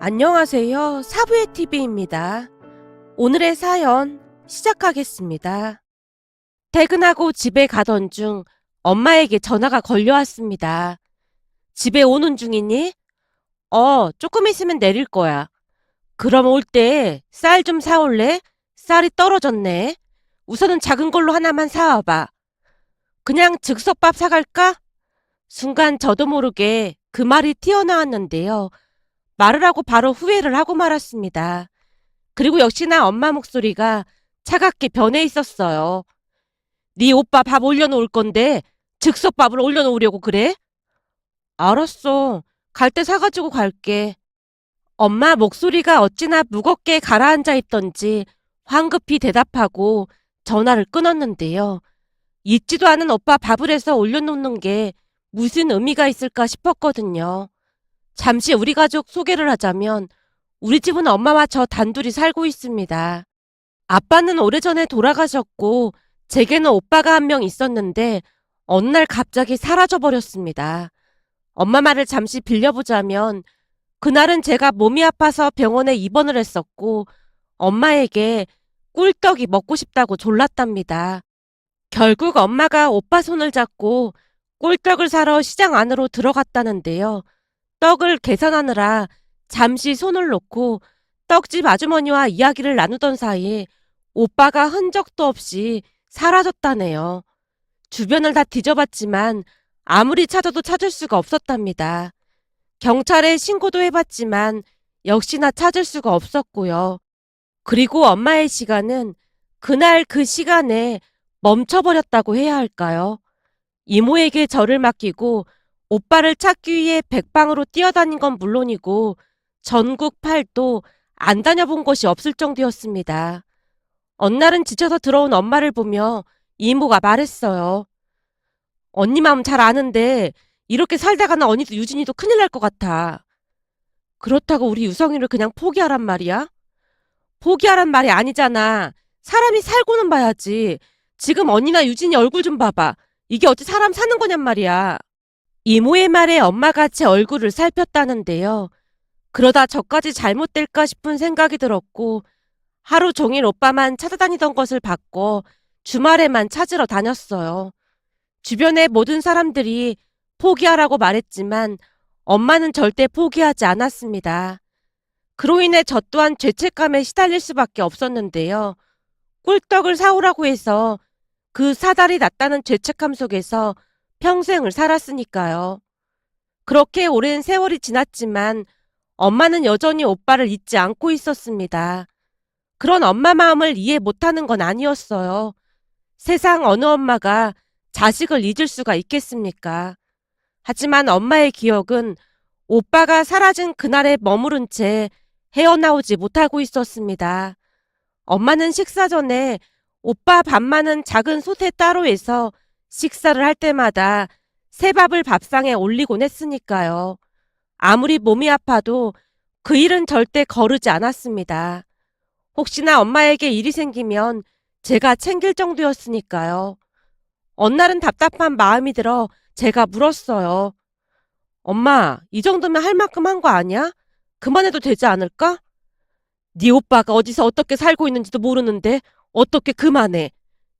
안녕하세요. 사부의 TV입니다. 오늘의 사연 시작하겠습니다. 퇴근하고 집에 가던 중 엄마에게 전화가 걸려왔습니다. 집에 오는 중이니? 조금 있으면 내릴 거야. 그럼 올 때 쌀 좀 사올래? 쌀이 떨어졌네. 우선은 작은 걸로 하나만 사와봐. 그냥 즉석밥 사갈까? 순간 저도 모르게 그 말이 튀어나왔는데요. 말을 하고 바로 후회를 하고 말았습니다. 그리고 역시나 엄마 목소리가 차갑게 변해 있었어요. 네 오빠 밥 올려놓을 건데 즉석밥을 올려놓으려고 그래? 알았어. 갈 때 사가지고 갈게. 엄마 목소리가 어찌나 무겁게 가라앉아 있던지 황급히 대답하고 전화를 끊었는데요. 잊지도 않은 오빠 밥을 해서 올려놓는 게 무슨 의미가 있을까 싶었거든요. 잠시 우리 가족 소개를 하자면 우리 집은 엄마와 저 단둘이 살고 있습니다. 아빠는 오래전에 돌아가셨고 제게는 오빠가 한 명 있었는데 어느 날 갑자기 사라져 버렸습니다. 엄마 말을 잠시 빌려보자면 그날은 제가 몸이 아파서 병원에 입원을 했었고 엄마에게 꿀떡이 먹고 싶다고 졸랐답니다. 결국 엄마가 오빠 손을 잡고 꿀떡을 사러 시장 안으로 들어갔다는데요. 떡을 계산하느라 잠시 손을 놓고 떡집 아주머니와 이야기를 나누던 사이 오빠가 흔적도 없이 사라졌다네요. 주변을 다 뒤져봤지만 아무리 찾아도 찾을 수가 없었답니다. 경찰에 신고도 해봤지만 역시나 찾을 수가 없었고요. 그리고 엄마의 시간은 그날 그 시간에 멈춰버렸다고 해야 할까요? 이모에게 저를 맡기고 오빠를 찾기 위해 백방으로 뛰어다닌 건 물론이고 전국 팔도 안 다녀본 곳이 없을 정도였습니다. 어느 날은 지쳐서 들어온 엄마를 보며 이모가 말했어요. 언니 마음 잘 아는데 이렇게 살다가는 언니도 유진이도 큰일 날 것 같아. 그렇다고 우리 유성이를 그냥 포기하란 말이야? 포기하란 말이 아니잖아. 사람이 살고는 봐야지. 지금 언니나 유진이 얼굴 좀 봐봐. 이게 어찌 사람 사는 거냔 말이야. 이모의 말에 엄마가 제 얼굴을 살폈다는데요. 그러다 저까지 잘못될까 싶은 생각이 들었고 하루 종일 오빠만 찾아다니던 것을 바꿔 주말에만 찾으러 다녔어요. 주변의 모든 사람들이 포기하라고 말했지만 엄마는 절대 포기하지 않았습니다. 그로 인해 저 또한 죄책감에 시달릴 수밖에 없었는데요. 꿀떡을 사오라고 해서 그 사달이 났다는 죄책감 속에서 평생을 살았으니까요. 그렇게 오랜 세월이 지났지만 엄마는 여전히 오빠를 잊지 않고 있었습니다. 그런 엄마 마음을 이해 못하는 건 아니었어요. 세상 어느 엄마가 자식을 잊을 수가 있겠습니까? 하지만 엄마의 기억은 오빠가 사라진 그날에 머무른 채 헤어나오지 못하고 있었습니다. 엄마는 식사 전에 오빠 밥만은 작은 솥에 따로 해서 식사를 할 때마다 새밥을 밥상에 올리곤 했으니까요. 아무리 몸이 아파도 그 일은 절대 거르지 않았습니다. 혹시나 엄마에게 일이 생기면 제가 챙길 정도였으니까요. 어느 날은 답답한 마음이 들어 제가 물었어요. 엄마, 이 정도면 할 만큼 한 거 아니야? 그만해도 되지 않을까? 네 오빠가 어디서 어떻게 살고 있는지도 모르는데 어떻게 그만해?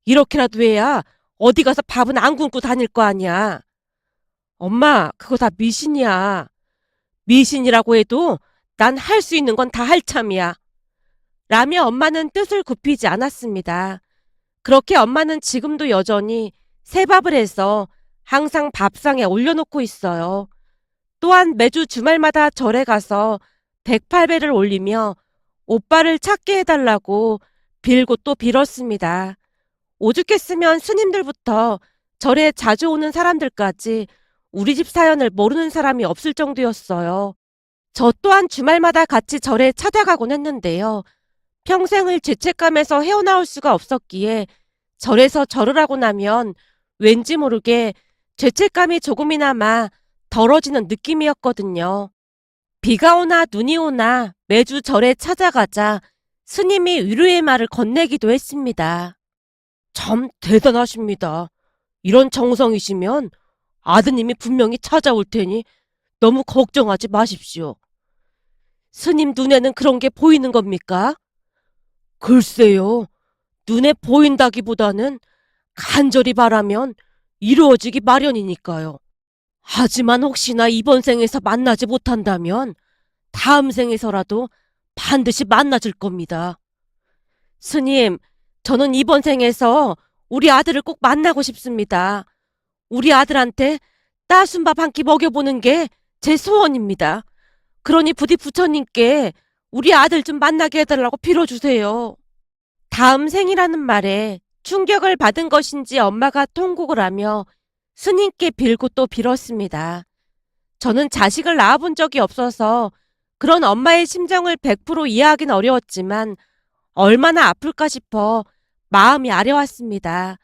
이렇게라도 해야 어디 가서 밥은 안 굶고 다닐 거 아니야. 엄마, 그거 다 미신이야. 미신이라고 해도 난 할 수 있는 건 다 할 참이야. 라며 엄마는 뜻을 굽히지 않았습니다. 그렇게 엄마는 지금도 여전히 새밥을 해서 항상 밥상에 올려놓고 있어요. 또한 매주 주말마다 절에 가서 108배를 올리며 오빠를 찾게 해달라고 빌고 또 빌었습니다. 오죽했으면 스님들부터 절에 자주 오는 사람들까지 우리 집 사연을 모르는 사람이 없을 정도였어요. 저 또한 주말마다 같이 절에 찾아가곤 했는데요. 평생을 죄책감에서 헤어나올 수가 없었기에 절에서 절을 하고 나면 왠지 모르게 죄책감이 조금이나마 덜어지는 느낌이었거든요. 비가 오나 눈이 오나 매주 절에 찾아가자 스님이 위로의 말을 건네기도 했습니다. 참 대단하십니다. 이런 정성이시면 아드님이 분명히 찾아올 테니 너무 걱정하지 마십시오. 스님 눈에는 그런 게 보이는 겁니까? 글쎄요. 눈에 보인다기보다는 간절히 바라면 이루어지기 마련이니까요. 하지만 혹시나 이번 생에서 만나지 못한다면 다음 생에서라도 반드시 만나줄 겁니다. 스님, 저는 이번 생에서 우리 아들을 꼭 만나고 싶습니다. 우리 아들한테 따순 밥 한 끼 먹여보는 게 제 소원입니다. 그러니 부디 부처님께 우리 아들 좀 만나게 해달라고 빌어주세요. 다음 생이라는 말에 충격을 받은 것인지 엄마가 통곡을 하며 스님께 빌고 또 빌었습니다. 저는 자식을 낳아본 적이 없어서 그런 엄마의 심정을 100% 이해하긴 어려웠지만 얼마나 아플까 싶어 마음이 아려왔습니다.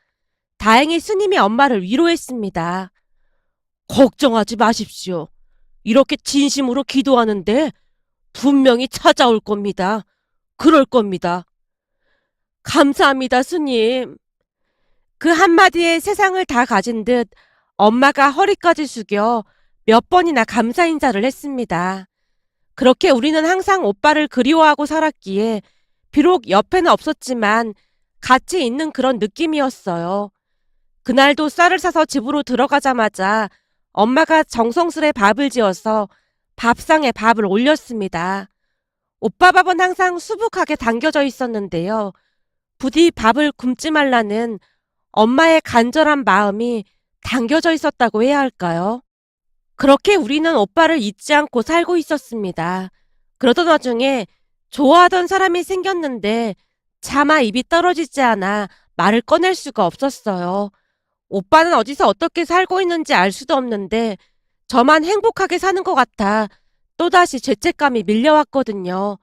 다행히 스님이 엄마를 위로했습니다. 걱정하지 마십시오. 이렇게 진심으로 기도하는데 분명히 찾아올 겁니다. 그럴 겁니다. 감사합니다, 스님. 그 한마디에 세상을 다 가진 듯 엄마가 허리까지 숙여 몇 번이나 감사 인사를 했습니다. 그렇게 우리는 항상 오빠를 그리워하고 살았기에 비록 옆에는 없었지만 같이 있는 그런 느낌이었어요. 그날도 쌀을 사서 집으로 들어가자마자 엄마가 정성스레 밥을 지어서 밥상에 밥을 올렸습니다. 오빠 밥은 항상 수북하게 담겨져 있었는데요. 부디 밥을 굶지 말라는 엄마의 간절한 마음이 담겨져 있었다고 해야 할까요? 그렇게 우리는 오빠를 잊지 않고 살고 있었습니다. 그러던 와중에 좋아하던 사람이 생겼는데 차마 입이 떨어지지 않아 말을 꺼낼 수가 없었어요. 오빠는 어디서 어떻게 살고 있는지 알 수도 없는데 저만 행복하게 사는 것 같아 또다시 죄책감이 밀려왔거든요.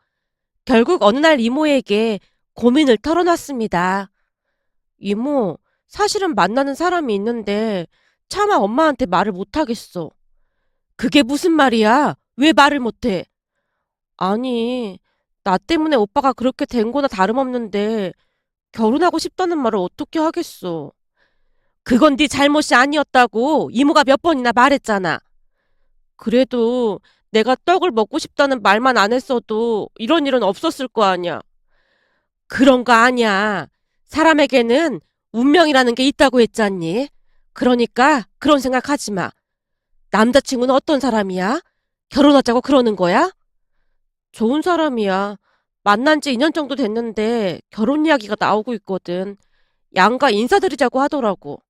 결국 어느 날 이모에게 고민을 털어놨습니다. 이모, 사실은 만나는 사람이 있는데 차마 엄마한테 말을 못하겠어. 그게 무슨 말이야? 왜 말을 못해? 아니, 나 때문에 오빠가 그렇게 된 거나 다름없는데 결혼하고 싶다는 말을 어떻게 하겠어? 그건 네 잘못이 아니었다고 이모가 몇 번이나 말했잖아. 그래도 내가 떡을 먹고 싶다는 말만 안 했어도 이런 일은 없었을 거 아니야. 그런 거 아니야. 사람에게는 운명이라는 게 있다고 했잖니. 그러니까 그런 생각하지 마. 남자친구는 어떤 사람이야? 결혼하자고 그러는 거야? 좋은 사람이야. 만난 지 2년 정도 됐는데 결혼 이야기가 나오고 있거든. 양가 인사드리자고 하더라고.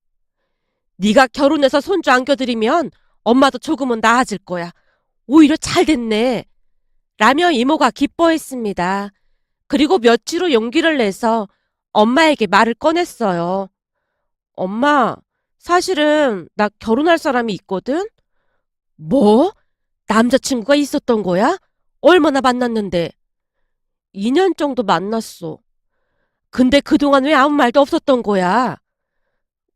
네가 결혼해서 손주 안겨드리면 엄마도 조금은 나아질 거야. 오히려 잘 됐네. 라며 이모가 기뻐했습니다. 그리고 며칠 후 용기를 내서 엄마에게 말을 꺼냈어요. 엄마, 사실은 나 결혼할 사람이 있거든? 뭐? 남자친구가 있었던 거야? 얼마나 만났는데? 2년 정도 만났어. 근데 그동안 왜 아무 말도 없었던 거야?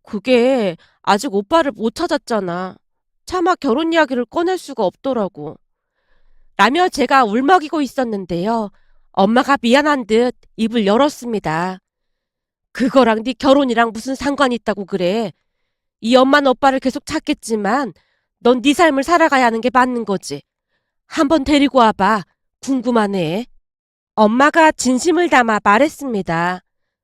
그게 아직 오빠를 못 찾았잖아. 차마 결혼 이야기를 꺼낼 수가 없더라고. 라며 제가 울먹이고 있었는데요. 엄마가 미안한 듯 입을 열었습니다. 그거랑 네 결혼이랑 무슨 상관이 있다고 그래. 이 엄마는 오빠를 계속 찾겠지만 넌 네 삶을 살아가야 하는 게 맞는 거지. 한번 데리고 와봐. 궁금하네. 엄마가 진심을 담아 말했습니다.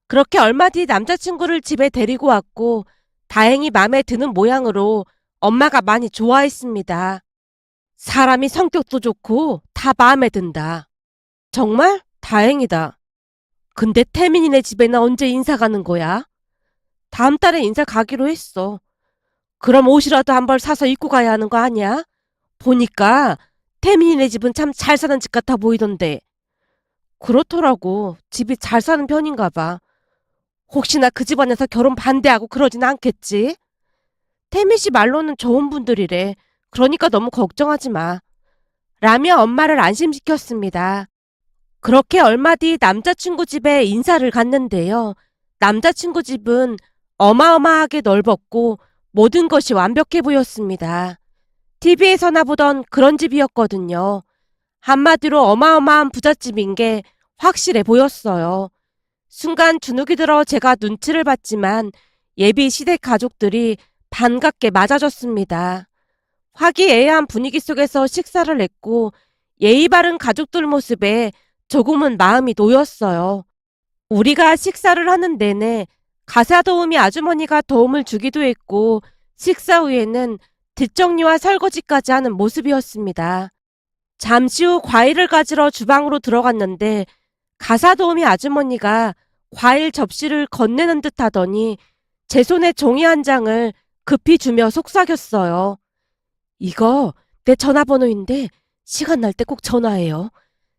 그렇게 얼마 뒤 남자친구를 집에 데리고 왔고 다행히 마음에 드는 모양으로 엄마가 많이 좋아했습니다. 사람이 성격도 좋고 다 마음에 든다. 정말? 다행이다. 근데 태민이네 집에는 언제 인사 가는 거야? 다음 달에 인사 가기로 했어. 그럼 옷이라도 한 벌 사서 입고 가야 하는 거 아니야? 보니까 태민이네 집은 참 잘 사는 집 같아 보이던데. 그렇더라고. 집이 잘 사는 편인가 봐. 혹시나 그 집안에서 결혼 반대하고 그러진 않겠지? 태민 씨 말로는 좋은 분들이래. 그러니까 너무 걱정하지 마. 라며 엄마를 안심시켰습니다. 그렇게 얼마 뒤 남자친구 집에 인사를 갔는데요. 남자친구 집은 어마어마하게 넓었고 모든 것이 완벽해 보였습니다. TV에서나 보던 그런 집이었거든요. 한마디로 어마어마한 부잣집인 게 확실해 보였어요. 순간 주눅이 들어 제가 눈치를 봤지만 예비 시댁 가족들이 반갑게 맞아줬습니다. 화기애애한 분위기 속에서 식사를 했고 예의 바른 가족들 모습에 조금은 마음이 놓였어요. 우리가 식사를 하는 내내 가사도우미 아주머니가 도움을 주기도 했고 식사 후에는 뒷정리와 설거지까지 하는 모습이었습니다. 잠시 후 과일을 가지러 주방으로 들어갔는데 가사도우미 아주머니가 과일 접시를 건네는 듯 하더니 제 손에 종이 한 장을 급히 주며 속삭였어요. 이거 내 전화번호인데 시간 날 때 꼭 전화해요.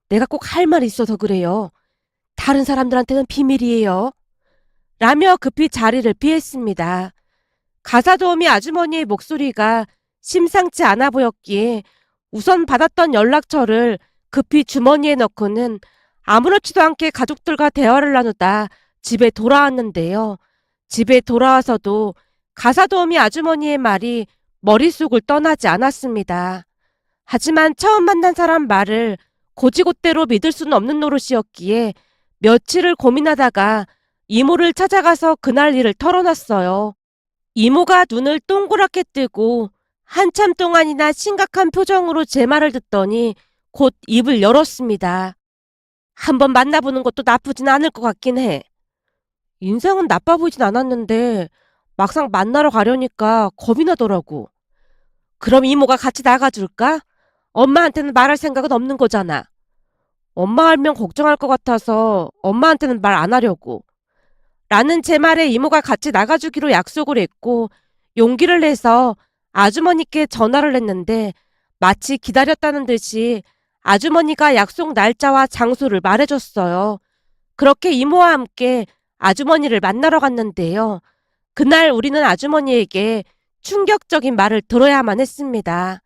내가 꼭 할 말이 있어서 그래요. 다른 사람들한테는 비밀이에요. 라며 급히 자리를 피했습니다. 가사도우미 아주머니의 목소리가 심상치 않아 보였기에 우선 받았던 연락처를 급히 주머니에 넣고는 아무렇지도 않게 가족들과 대화를 나누다 집에 돌아왔는데요. 집에 돌아와서도 가사도우미 아주머니의 말이 머릿속을 떠나지 않았습니다. 하지만 처음 만난 사람 말을 고지곳대로 믿을 수는 없는 노릇이었기에 며칠을 고민하다가 이모를 찾아가서 그날 일을 털어놨어요. 이모가 눈을 동그랗게 뜨고 한참 동안이나 심각한 표정으로 제 말을 듣더니 곧 입을 열었습니다. 한번 만나보는 것도 나쁘진 않을 것 같긴 해. 인상은 나빠 보이진 않았는데 막상 만나러 가려니까 겁이 나더라고. 그럼 이모가 같이 나가줄까? 엄마한테는 말할 생각은 없는 거잖아. 엄마 알면 걱정할 것 같아서 엄마한테는 말 안 하려고. 라는 제 말에 이모가 같이 나가주기로 약속을 했고 용기를 내서 아주머니께 전화를 했는데 마치 기다렸다는 듯이 아주머니가 약속 날짜와 장소를 말해줬어요. 그렇게 이모와 함께 아주머니를 만나러 갔는데요. 그날 우리는 아주머니에게 충격적인 말을 들어야만 했습니다.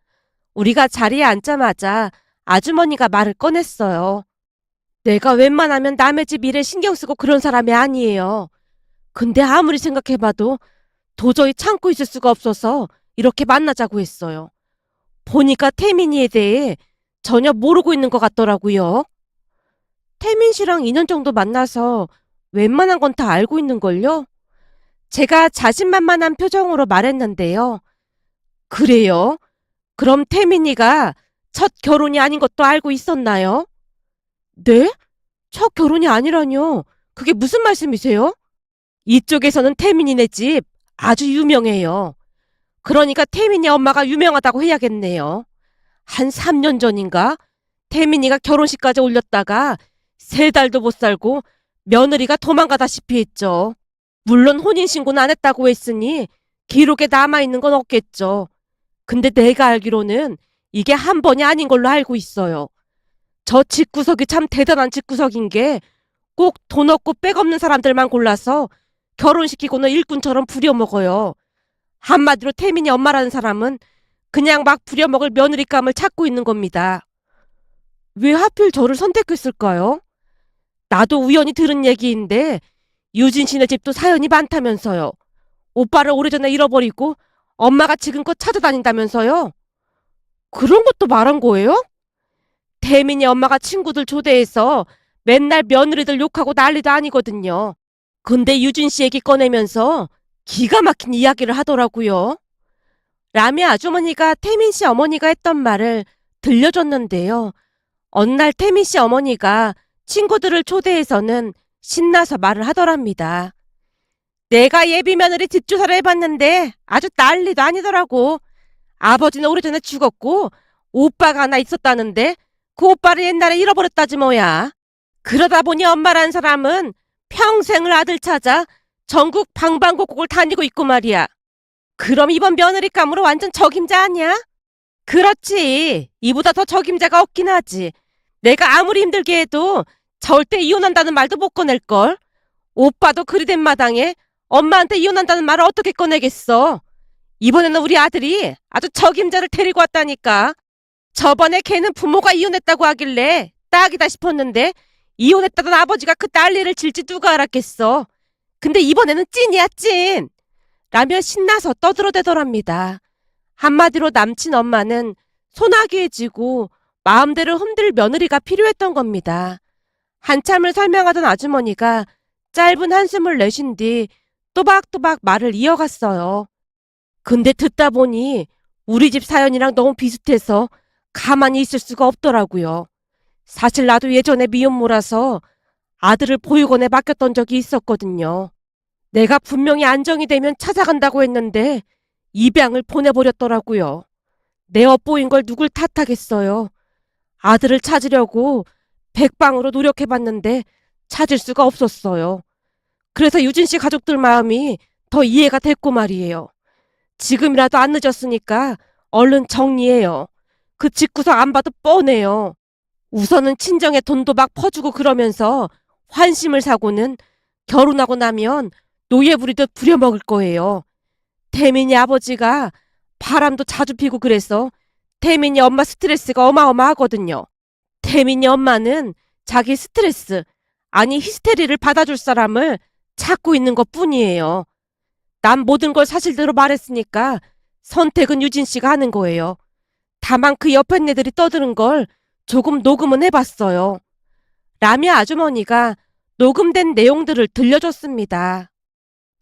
우리가 자리에 앉자마자 아주머니가 말을 꺼냈어요. 내가 웬만하면 남의 집 일에 신경 쓰고 그런 사람이 아니에요. 근데 아무리 생각해봐도 도저히 참고 있을 수가 없어서 이렇게 만나자고 했어요. 보니까 태민이에 대해 전혀 모르고 있는 것 같더라고요. 태민 씨랑 2년 정도 만나서 웬만한 건 다 알고 있는걸요? 제가 자신만만한 표정으로 말했는데요. 그래요? 그럼 태민이가 첫 결혼이 아닌 것도 알고 있었나요? 네? 첫 결혼이 아니라뇨. 그게 무슨 말씀이세요? 이쪽에서는 태민이네 집 아주 유명해요. 그러니까 태민이 엄마가 유명하다고 해야겠네요. 한 3년 전인가 태민이가 결혼식까지 올렸다가 3달도 못 살고 며느리가 도망가다시피 했죠. 물론 혼인신고는 안 했다고 했으니 기록에 남아있는 건 없겠죠. 근데 내가 알기로는 이게 한 번이 아닌 걸로 알고 있어요. 저 집구석이 참 대단한 집구석인 게 꼭 돈 없고 빽 없는 사람들만 골라서 결혼시키고는 일꾼처럼 부려먹어요. 한마디로 태민이 엄마라는 사람은 그냥 막 부려먹을 며느리감을 찾고 있는 겁니다. 왜 하필 저를 선택했을까요? 나도 우연히 들은 얘기인데 유진 씨네 집도 사연이 많다면서요. 오빠를 오래전에 잃어버리고 엄마가 지금껏 찾아다닌다면서요. 그런 것도 말한 거예요? 태민이 엄마가 친구들 초대해서 맨날 며느리들 욕하고 난리도 아니거든요. 근데 유진 씨 얘기 꺼내면서 기가 막힌 이야기를 하더라고요. 라며 아주머니가 태민 씨 어머니가 했던 말을 들려줬는데요. 어느 날 태민 씨 어머니가 친구들을 초대해서는 신나서 말을 하더랍니다. 내가 예비 며느리 뒷조사를 해봤는데 아주 난리도 아니더라고. 아버지는 오래전에 죽었고 오빠가 하나 있었다는데 그 오빠를 옛날에 잃어버렸다지 뭐야. 그러다 보니 엄마라는 사람은 평생을 아들 찾아 전국 방방곡곡을 다니고 있고 말이야. 그럼 이번 며느리감으로 완전 적임자 아니야? 그렇지. 이보다 더 적임자가 없긴 하지. 내가 아무리 힘들게 해도 절대 이혼한다는 말도 못 꺼낼걸. 오빠도 그리 된 마당에 엄마한테 이혼한다는 말을 어떻게 꺼내겠어. 이번에는 우리 아들이 아주 적임자를 데리고 왔다니까. 저번에 걔는 부모가 이혼했다고 하길래 딱이다 싶었는데 이혼했다던 아버지가 그 난리를 질지 누가 알았겠어. 근데 이번에는 찐이야 찐. 라며 신나서 떠들어대더랍니다. 한마디로 남친 엄마는 소나기에 지고 마음대로 흔들 며느리가 필요했던 겁니다. 한참을 설명하던 아주머니가 짧은 한숨을 내쉰 뒤 또박또박 말을 이어갔어요. 근데 듣다 보니 우리 집 사연이랑 너무 비슷해서 가만히 있을 수가 없더라고요. 사실 나도 예전에 미혼모라서 아들을 보육원에 맡겼던 적이 있었거든요. 내가 분명히 안정이 되면 찾아간다고 했는데 입양을 보내버렸더라고요. 내 엿보인 걸 누굴 탓하겠어요. 아들을 찾으려고 백방으로 노력해봤는데 찾을 수가 없었어요. 그래서 유진 씨 가족들 마음이 더 이해가 됐고 말이에요. 지금이라도 안 늦었으니까 얼른 정리해요. 그 집구석 안 봐도 뻔해요. 우선은 친정에 돈도 막 퍼주고 그러면서 환심을 사고는 결혼하고 나면 노예 부리듯 부려먹을 거예요. 태민이 아버지가 바람도 자주 피고 그래서 태민이 엄마 스트레스가 어마어마하거든요. 태민이 엄마는 자기 스트레스, 아니 히스테리를 받아줄 사람을 찾고 있는 것 뿐이에요. 난 모든 걸 사실대로 말했으니까 선택은 유진 씨가 하는 거예요. 다만 그 옆에 애들이 떠드는 걸 조금 녹음은 해봤어요. 라미아 아주머니가 녹음된 내용들을 들려줬습니다.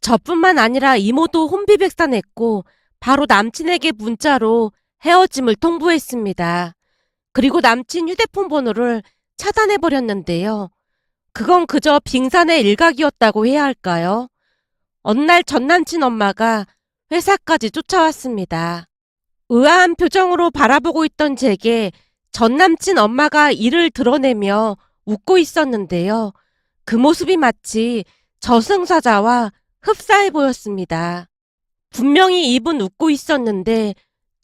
저뿐만 아니라 이모도 혼비백산했고 바로 남친에게 문자로 헤어짐을 통보했습니다. 그리고 남친 휴대폰 번호를 차단해버렸는데요. 그건 그저 빙산의 일각이었다고 해야 할까요? 어느 날 전남친 엄마가 회사까지 쫓아왔습니다. 의아한 표정으로 바라보고 있던 제게 전남친 엄마가 이를 드러내며 웃고 있었는데요. 그 모습이 마치 저승사자와 흡사해 보였습니다. 분명히 입은 웃고 있었는데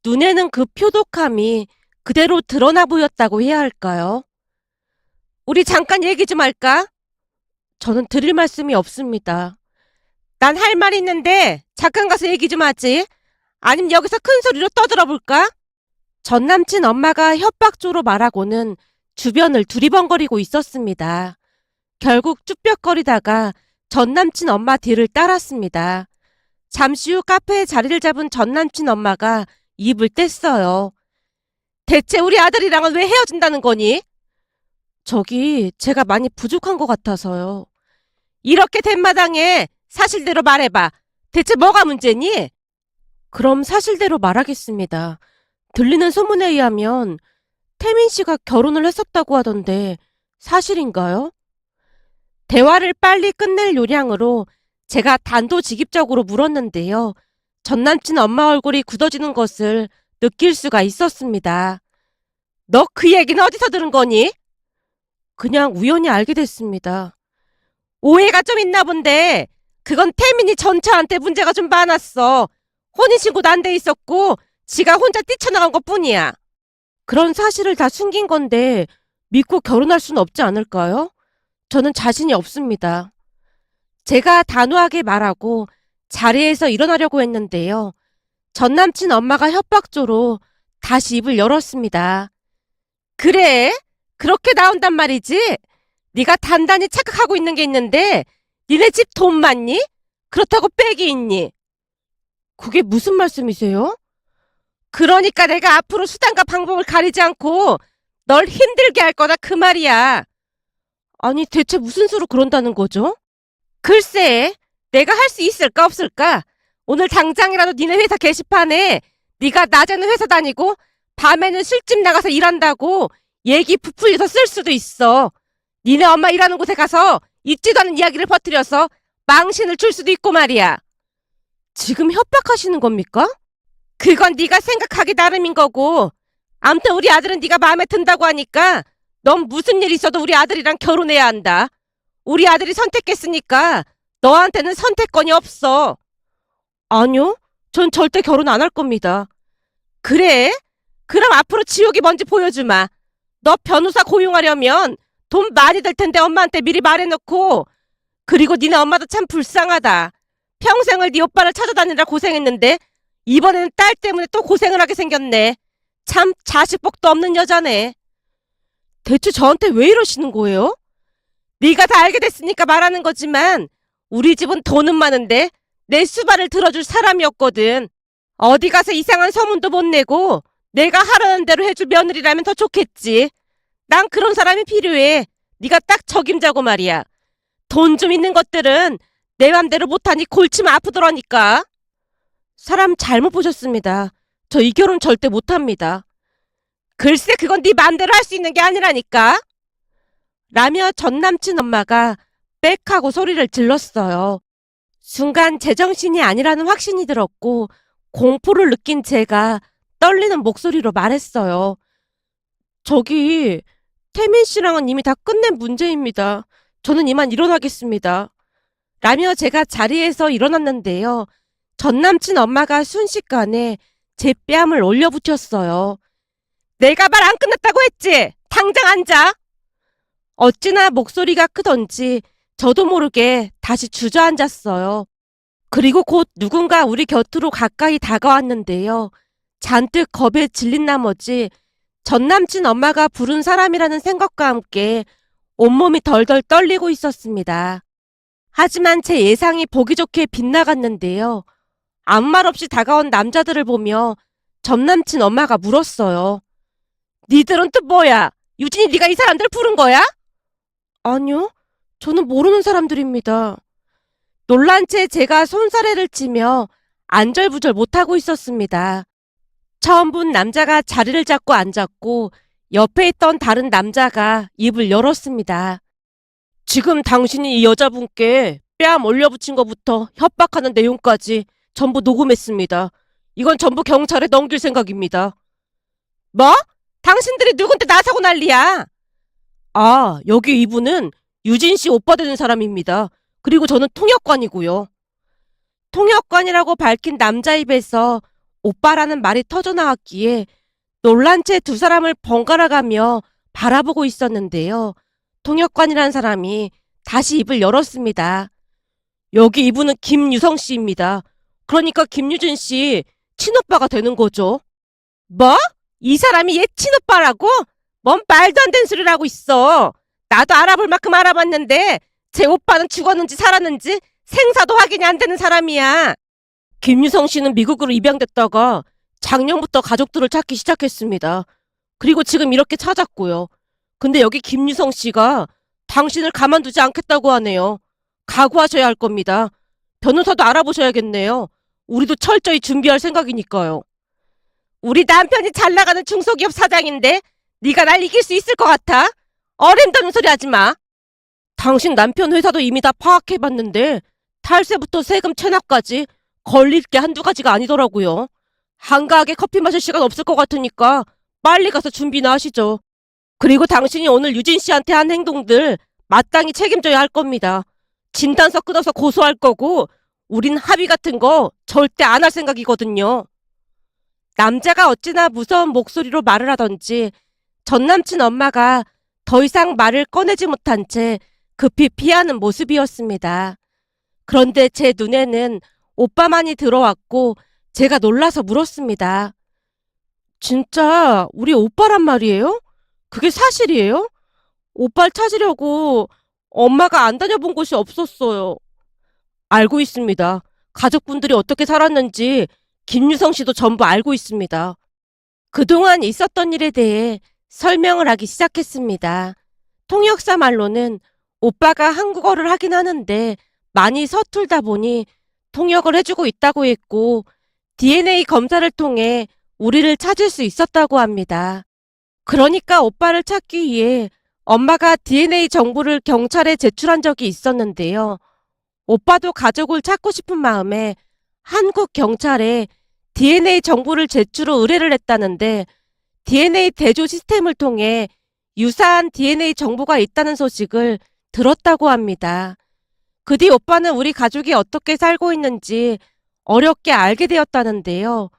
눈에는 그 표독함이 그대로 드러나 보였다고 해야 할까요? 우리 잠깐 얘기 좀 할까? 저는 드릴 말씀이 없습니다. 난 할 말 있는데 잠깐 가서 얘기 좀 하지. 아님 여기서 큰 소리로 떠들어볼까? 전 남친 엄마가 협박조로 말하고는 주변을 두리번거리고 있었습니다. 결국 쭈뼛거리다가 전 남친 엄마 뒤를 따랐습니다. 잠시 후 카페에 자리를 잡은 전 남친 엄마가 입을 뗐어요. 대체 우리 아들이랑은 왜 헤어진다는 거니? 저기 제가 많이 부족한 것 같아서요. 이렇게 된 마당에 사실대로 말해봐. 대체 뭐가 문제니? 그럼 사실대로 말하겠습니다. 들리는 소문에 의하면 태민 씨가 결혼을 했었다고 하던데 사실인가요? 대화를 빨리 끝낼 요량으로 제가 단도직입적으로 물었는데요. 전 남친 엄마 얼굴이 굳어지는 것을 느낄 수가 있었습니다. 너 그 얘기는 어디서 들은 거니? 그냥 우연히 알게 됐습니다. 오해가 좀 있나 본데 그건 태민이 전처한테 문제가 좀 많았어. 혼인신고도 안 돼 있었고 지가 혼자 뛰쳐나간 것뿐이야. 그런 사실을 다 숨긴 건데 믿고 결혼할 수는 없지 않을까요? 저는 자신이 없습니다. 제가 단호하게 말하고 자리에서 일어나려고 했는데요. 전 남친 엄마가 협박조로 다시 입을 열었습니다. 그래? 그렇게 나온단 말이지? 네가 단단히 착각하고 있는 게 있는데 니네 집 돈 많니? 그렇다고 빽이 있니? 그게 무슨 말씀이세요? 그러니까 내가 앞으로 수단과 방법을 가리지 않고 널 힘들게 할 거다 그 말이야. 아니 대체 무슨 수로 그런다는 거죠? 글쎄, 내가 할 수 있을까 없을까? 오늘 당장이라도 니네 회사 게시판에 네가 낮에는 회사 다니고 밤에는 술집 나가서 일한다고 얘기 부풀려서 쓸 수도 있어. 니네 엄마 일하는 곳에 가서 있지도 않은 이야기를 퍼뜨려서 망신을 줄 수도 있고 말이야. 지금 협박하시는 겁니까? 그건 네가 생각하기 나름인 거고 암튼 우리 아들은 네가 마음에 든다고 하니까 넌 무슨 일 있어도 우리 아들이랑 결혼해야 한다. 우리 아들이 선택했으니까 너한테는 선택권이 없어. 아니요. 전 절대 결혼 안 할 겁니다. 그래? 그럼 앞으로 지옥이 뭔지 보여주마. 너 변호사 고용하려면 돈 많이 들 텐데 엄마한테 미리 말해놓고. 그리고 니네 엄마도 참 불쌍하다. 평생을 네 오빠를 찾아다니느라 고생했는데 이번에는 딸 때문에 또 고생을 하게 생겼네. 참 자식복도 없는 여자네. 대체 저한테 왜 이러시는 거예요? 네가 다 알게 됐으니까 말하는 거지만 우리 집은 돈은 많은데 내 수발을 들어줄 사람이었거든. 어디 가서 이상한 소문도 못 내고 내가 하라는 대로 해줄 며느리라면 더 좋겠지. 난 그런 사람이 필요해. 네가 딱 적임자고 말이야. 돈 좀 있는 것들은 내 맘대로 못하니 골치면 아프더라니까. 사람 잘못 보셨습니다. 저 이 결혼 절대 못합니다. 글쎄 그건 네 맘대로 할 수 있는 게 아니라니까. 라며 전 남친 엄마가 빽 하고 소리를 질렀어요. 순간 제정신이 아니라는 확신이 들었고 공포를 느낀 제가 떨리는 목소리로 말했어요. 저기 태민 씨랑은 이미 다 끝낸 문제입니다. 저는 이만 일어나겠습니다. 라며 제가 자리에서 일어났는데요. 전 남친 엄마가 순식간에 제 뺨을 올려붙였어요. 내가 말 안 끝났다고 했지? 당장 앉아! 어찌나 목소리가 크던지 저도 모르게 다시 주저앉았어요. 그리고 곧 누군가 우리 곁으로 가까이 다가왔는데요. 잔뜩 겁에 질린 나머지 전 남친 엄마가 부른 사람이라는 생각과 함께 온몸이 덜덜 떨리고 있었습니다. 하지만 제 예상이 보기 좋게 빗나갔는데요. 아무 말 없이 다가온 남자들을 보며 전 남친 엄마가 물었어요. 니들은 또 뭐야? 유진이 네가 이 사람들 부른 거야? 아니요. 저는 모르는 사람들입니다. 놀란 채 제가 손사래를 치며 안절부절 못하고 있었습니다. 처음 본 남자가 자리를 잡고 앉았고 옆에 있던 다른 남자가 입을 열었습니다. 지금 당신이 이 여자분께 뺨 올려붙인 것부터 협박하는 내용까지 전부 녹음했습니다. 이건 전부 경찰에 넘길 생각입니다. 뭐? 당신들이 누군데 나서고 난리야? 아, 여기 이분은 유진 씨 오빠 되는 사람입니다. 그리고 저는 통역관이고요. 통역관이라고 밝힌 남자 입에서 오빠라는 말이 터져나왔기에 놀란 채 두 사람을 번갈아가며 바라보고 있었는데요. 통역관이란 사람이 다시 입을 열었습니다. 여기 이분은 김유성 씨입니다. 그러니까 김유진 씨 친오빠가 되는 거죠. 뭐? 이 사람이 얘 친오빠라고? 뭔 말도 안 되는 소리를 하고 있어. 나도 알아볼 만큼 알아봤는데 제 오빠는 죽었는지 살았는지 생사도 확인이 안 되는 사람이야. 김유성 씨는 미국으로 입양됐다가 작년부터 가족들을 찾기 시작했습니다. 그리고 지금 이렇게 찾았고요. 근데 여기 김유성 씨가 당신을 가만두지 않겠다고 하네요. 각오하셔야 할 겁니다. 변호사도 알아보셔야겠네요. 우리도 철저히 준비할 생각이니까요. 우리 남편이 잘 나가는 중소기업 사장인데 네가 날 이길 수 있을 것 같아? 어림도는 소리 하지 마. 당신 남편 회사도 이미 다 파악해봤는데 탈세부터 세금 체납까지 걸릴 게 한두 가지가 아니더라고요. 한가하게 커피 마실 시간 없을 것 같으니까 빨리 가서 준비나 하시죠. 그리고 당신이 오늘 유진 씨한테 한 행동들 마땅히 책임져야 할 겁니다. 진단서 끊어서 고소할 거고 우린 합의 같은 거 절대 안 할 생각이거든요. 남자가 어찌나 무서운 목소리로 말을 하던지 전 남친 엄마가 더 이상 말을 꺼내지 못한 채 급히 피하는 모습이었습니다. 그런데 제 눈에는 오빠만이 들어왔고 제가 놀라서 물었습니다. 진짜 우리 오빠란 말이에요? 그게 사실이에요? 오빠를 찾으려고 엄마가 안 다녀본 곳이 없었어요. 알고 있습니다. 가족분들이 어떻게 살았는지 김유성 씨도 전부 알고 있습니다. 그동안 있었던 일에 대해 설명을 하기 시작했습니다. 통역사 말로는 오빠가 한국어를 하긴 하는데 많이 서툴다 보니 통역을 해주고 있다고 했고 DNA 검사를 통해 우리를 찾을 수 있었다고 합니다. 그러니까 오빠를 찾기 위해 엄마가 DNA 정보를 경찰에 제출한 적이 있었는데요. 오빠도 가족을 찾고 싶은 마음에 한국 경찰에 DNA 정보를 제출 후 의뢰를 했다는데 DNA 대조 시스템을 통해 유사한 DNA 정보가 있다는 소식을 들었다고 합니다. 그 뒤 오빠는 우리 가족이 어떻게 살고 있는지 어렵게 알게 되었다는데요.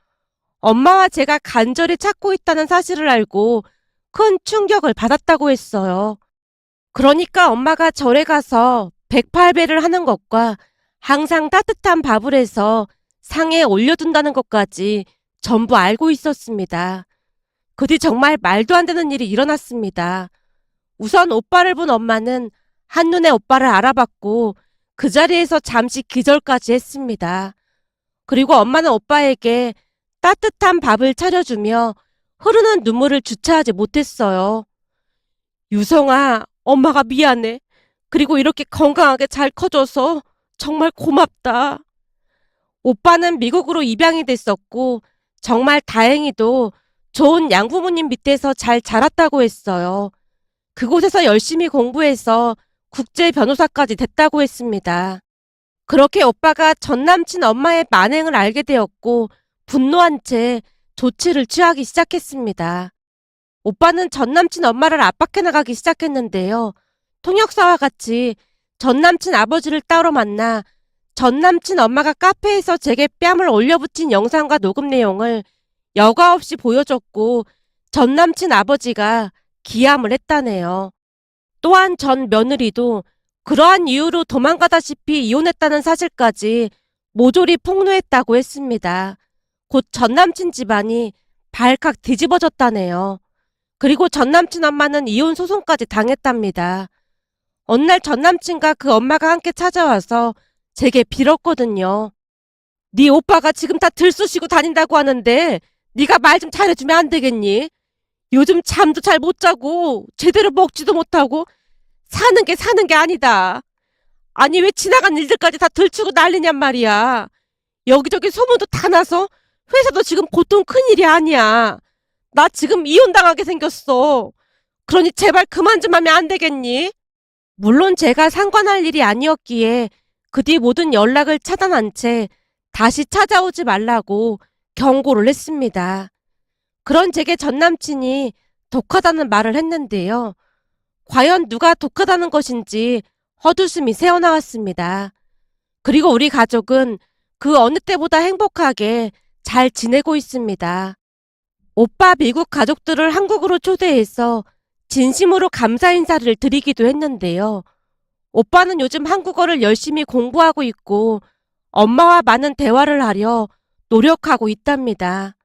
엄마와 제가 간절히 찾고 있다는 사실을 알고 큰 충격을 받았다고 했어요. 그러니까 엄마가 절에 가서 108배를 하는 것과 항상 따뜻한 밥을 해서 상에 올려둔다는 것까지 전부 알고 있었습니다. 그 뒤 정말 말도 안 되는 일이 일어났습니다. 우선 오빠를 본 엄마는 한눈에 오빠를 알아봤고 그 자리에서 잠시 기절까지 했습니다. 그리고 엄마는 오빠에게 따뜻한 밥을 차려주며 흐르는 눈물을 주체하지 못했어요. 유성아, 엄마가 미안해. 그리고 이렇게 건강하게 잘 커줘서 정말 고맙다. 오빠는 미국으로 입양이 됐었고 정말 다행히도 좋은 양부모님 밑에서 잘 자랐다고 했어요. 그곳에서 열심히 공부해서 국제 변호사까지 됐다고 했습니다. 그렇게 오빠가 전 남친 엄마의 만행을 알게 되었고 분노한 채 조치를 취하기 시작했습니다. 오빠는 전 남친 엄마를 압박해 나가기 시작했는데요. 통역사와 같이 전 남친 아버지를 따로 만나 전 남친 엄마가 카페에서 제게 뺨을 올려붙인 영상과 녹음 내용을 여과 없이 보여줬고 전 남친 아버지가 기함을 했다네요. 또한 전 며느리도 그러한 이유로 도망가다시피 이혼했다는 사실까지 모조리 폭로했다고 했습니다. 곧 전 남친 집안이 발칵 뒤집어졌다네요. 그리고 전 남친 엄마는 이혼 소송까지 당했답니다. 어느 날 전 남친과 그 엄마가 함께 찾아와서 제게 빌었거든요. 네 오빠가 지금 다 들쑤시고 다닌다고 하는데 네가 말 좀 잘해주면 안 되겠니? 요즘 잠도 잘 못 자고 제대로 먹지도 못하고 사는 게 사는 게 아니다. 아니 왜 지나간 일들까지 다 들추고 난리냔 말이야. 여기저기 소문도 다 나서 회사도 지금 보통 큰일이 아니야. 나 지금 이혼당하게 생겼어. 그러니 제발 그만 좀 하면 안 되겠니? 물론 제가 상관할 일이 아니었기에 그 뒤 모든 연락을 차단한 채 다시 찾아오지 말라고 경고를 했습니다. 그런 제게 전 남친이 독하다는 말을 했는데요. 과연 누가 독하다는 것인지 헛웃음이 새어나왔습니다. 그리고 우리 가족은 그 어느 때보다 행복하게 잘 지내고 있습니다. 오빠 미국 가족들을 한국으로 초대해서 진심으로 감사 인사를 드리기도 했는데요. 오빠는 요즘 한국어를 열심히 공부하고 있고 엄마와 많은 대화를 하려 노력하고 있답니다.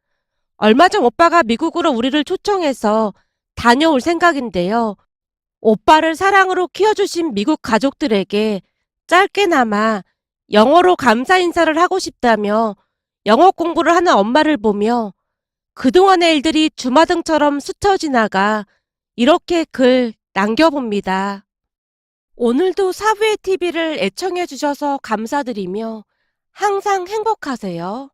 얼마 전 오빠가 미국으로 우리를 초청해서 다녀올 생각인데요. 오빠를 사랑으로 키워주신 미국 가족들에게 짧게나마 영어로 감사 인사를 하고 싶다며 영어 공부를 하는 엄마를 보며 그동안의 일들이 주마등처럼 스쳐 지나가 이렇게 글 남겨봅니다. 오늘도 사부의 TV를 애청해 주셔서 감사드리며 항상 행복하세요.